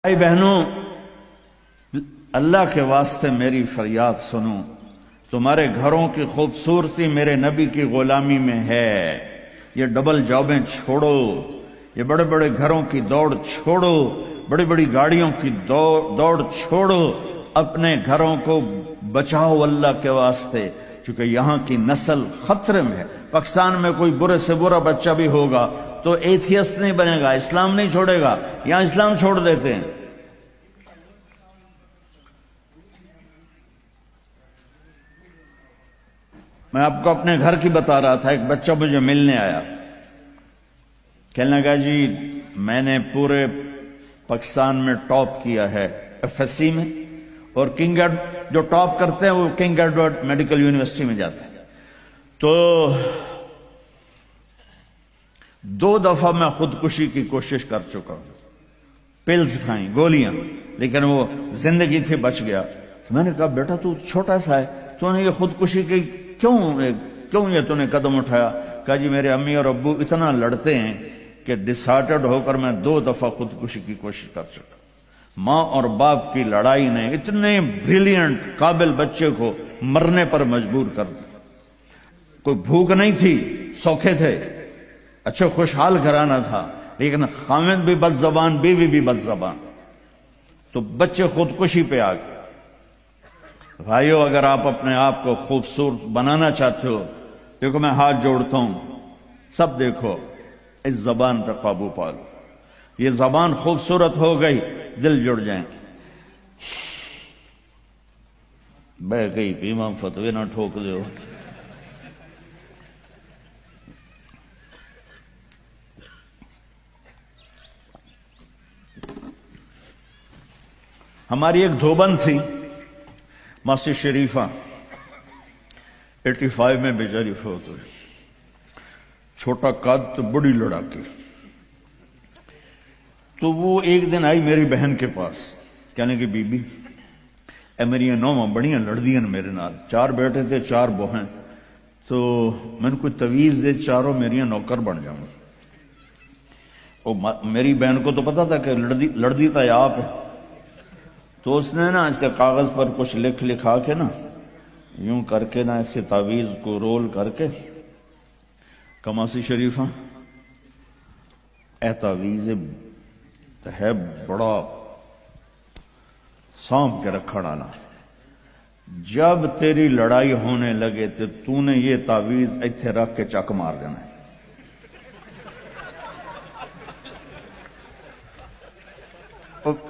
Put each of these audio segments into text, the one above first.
بھائی بہنوں، اللہ کے واسطے میری فریاد سنو، تمہارے گھروں کی خوبصورتی میرے نبی کی غلامی میں ہے۔ یہ ڈبل جابیں چھوڑو، یہ بڑے بڑے گھروں کی دوڑ چھوڑو، بڑی بڑی گاڑیوں کی دوڑ چھوڑو، اپنے گھروں کو بچاؤ اللہ کے واسطے، کیونکہ یہاں کی نسل خطرے میں ہے۔ پاکستان میں کوئی برے سے برا بچہ بھی ہوگا تو ایتھیسٹ نہیں بنے گا، اسلام نہیں چھوڑے گا، یہاں اسلام چھوڑ دیتے ہیں۔ میں آپ کو اپنے گھر کی بتا رہا تھا، ایک بچہ مجھے ملنے آیا، کہنے لگا جی میں نے پورے پاکستان میں ٹاپ کیا ہے ایف ایس سی میں، اور کنگ جو ٹاپ کرتے ہیں وہ کنگ ایڈورڈ میڈیکل یونیورسٹی میں جاتے ہیں۔ تو 2 دفعہ میں خودکشی کی کوشش کر چکا ہوں، پلز کھائیں، گولیاں، لیکن وہ زندگی تھی، بچ گیا۔ میں نے کہا بیٹا تو چھوٹا سا ہے، تو نے یہ خودکشی کی کیوں یہ تو نے قدم اٹھایا؟ کہا جی میرے امی اور ابو اتنا لڑتے ہیں کہ ڈسہارٹڈ ہو کر میں 2 دفعہ خودکشی کی کوشش کر چکا۔ ماں اور باپ کی لڑائی نے اتنے بریلینٹ قابل بچے کو مرنے پر مجبور کر دیا۔ کوئی بھوک نہیں تھی، سوکھے تھے، اچھا خوشحال گھرانہ تھا، لیکن خامد بھی بد زبان، بیوی بھی بد زبان، تو بچے خودکشی پہ آ گئے۔ بھائیو، اگر آپ اپنے آپ کو خوبصورت بنانا چاہتے ہو، دیکھو میں ہاتھ جوڑتا ہوں، سب دیکھو، اس زبان پہ قابو پالو۔ یہ زبان خوبصورت ہو گئی، دل جڑ جائیں۔ بہ گئی امام فتوی نہ ٹھوک دو۔ ہماری ایک دھوبن تھی ماسی شریفہ، 85 میں بیچاری فوت ہوئی، چھوٹا قد تو بڑی لڑاکی۔ تو وہ ایک دن آئی میری بہن کے پاس، کہنے کی بی بی اے میری نوواں بڑیاں لڑدیاں میرے نال، 4 بیٹے تھے 4 بہن، تو میں نے کوئی تویز دے، چاروں میری نوکر بن جاؤں۔ میری بہن کو تو پتا تھا کہ لڑدی تھا آپ ہے، تو اس نے نا اسے کاغذ پر کچھ لکھا کے نا یوں کر کے نا اسے تعویذ کو رول کر کے، کماسی شریفہ اے تعویذ ہے بڑا سانپ کے رکھا ڈالا، جب تیری لڑائی ہونے لگے تو نے یہ تعویذ ایتھے رکھ کے چک مار دینا ہے۔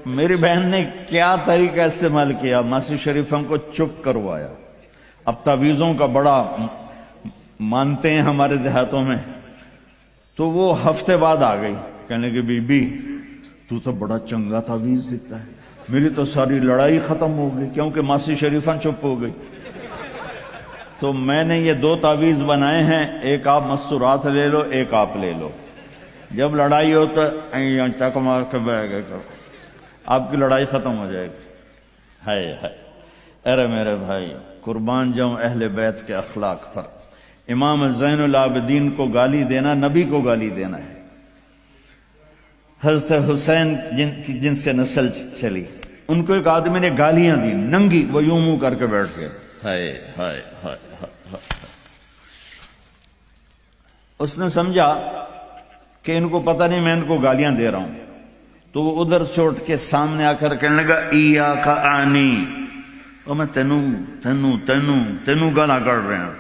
میری بہن نے کیا طریقہ استعمال کیا، ماسی شریفوں کو چپ کروایا۔ اب تعویذوں کا بڑا مانتے ہیں ہمارے دیہاتوں میں، تو وہ ہفتے بعد آ گئی، کہنے کہ بی بی تو بڑا چنگا تعویذ دیتا ہے، میری تو ساری لڑائی ختم ہو گئی، کیونکہ ماسی شریفہ چپ ہو گئی۔ تو میں نے یہ 2 تعویذ بنائے ہیں، ایک آپ مستورات لے لو، ایک آپ لے لو، جب لڑائی ہو تو چک مار کے بہ گئے کرو، آپ کی لڑائی ختم ہو جائے گی۔ ہائے ہائے، ارے میرے بھائی، قربان جاؤں اہل بیت کے اخلاق پر۔ امام زین العابدین کو گالی دینا نبی کو گالی دینا ہے۔ حضرت حسین جن سے نسل چلی، ان کو ایک آدمی نے گالیاں دی، ننگی، وہ یوں منہ کر کے بیٹھ گئے۔ ہائے ہائے ہائے ہائے۔ اس نے سمجھا کہ ان کو پتہ نہیں میں ان کو گالیاں دے رہا ہوں، تو وہ ادھر سے اٹھ کے سامنے آ کر کہنے لگا ایاک آنی، اور میں تینوں گالا کر رہے ہیں۔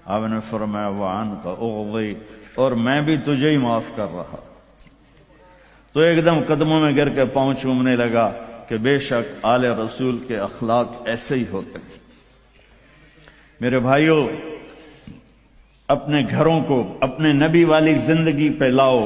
آپ نے فرمایا وعن کا اغوی، اور میں بھی تجھے ہی معاف کر رہا۔ تو ایک دم قدموں میں گر کے پاؤں چومنے لگا کہ بے شک آل رسول کے اخلاق ایسے ہی ہوتے ہیں۔ میرے بھائیوں، اپنے گھروں کو اپنے نبی والی زندگی پہ لاؤ۔